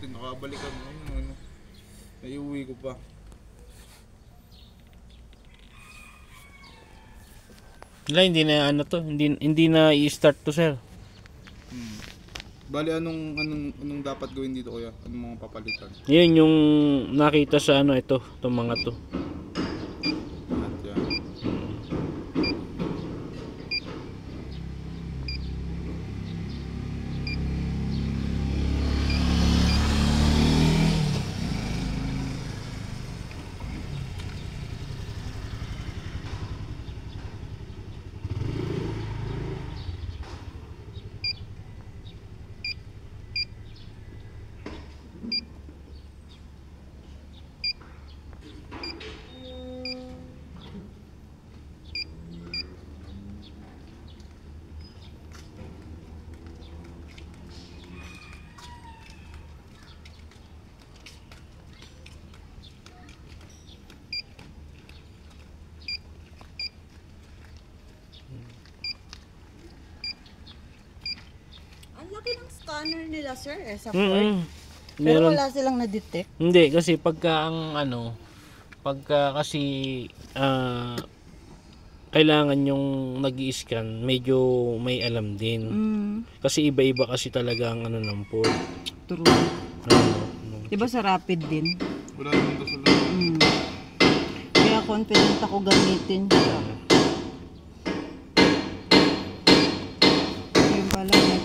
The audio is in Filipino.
Nakabalikan mo ano. Naiuwi ko pa. Wala, hindi na ano to, hindi na i-start to, sir. Bali anong dapat gawin dito kuya? Anong mga papalitan? Yun yung nakita sa ano ito, itong mga to. At yan. Ang laki ng scanner nila, sir, sa Ford. Pero Meron. wala silang na-detect. Hindi, kasi pagka ang ano, pagka kasi kailangan yung nag-i-scan, medyo may alam din. Kasi iba-iba kasi talaga ang ano ng Ford. True. Ano. Diba sa Rapid din? Wala naman to sa loob. Kaya confident ako gamitin siya.